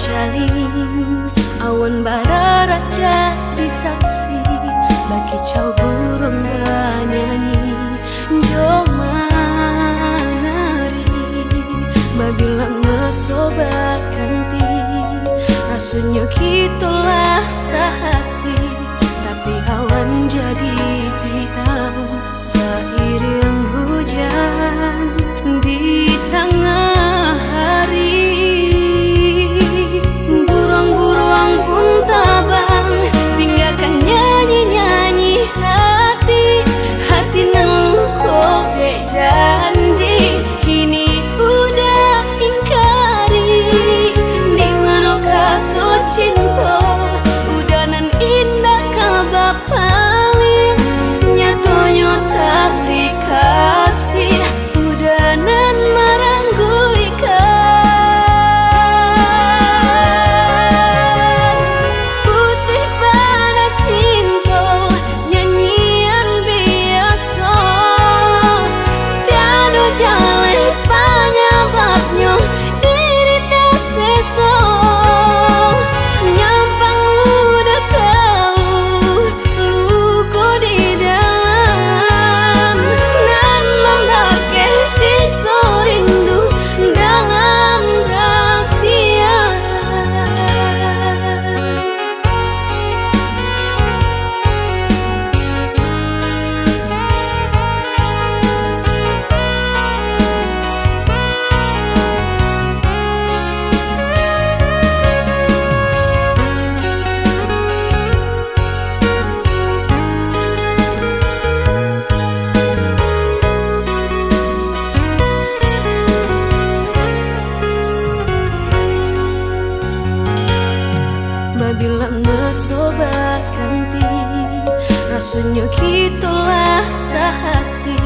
jalin awan bara raja disaksi bagi cau burung bernyanyi jomanari babilang mesobat kanti rasunya kitulah sehati tapi awan jadi hitam seiring hujan di tengah hari. Burung-burung pun tabang tinggalkan nyanyi-nyanyi hati nelu kowe janji kini udah ingkari di mana kata cinta udah nan indah kabar paling nyata-nyata dikasih udah nan marangguikan putih pada cinta nyanyian biasa tiada jalan penyebabnya diri terseso nyampang udah tahu luka di dalam dan membagi sisa rindu dalam rahasia. Babilang mesobat kanti rasunya kitulah sehati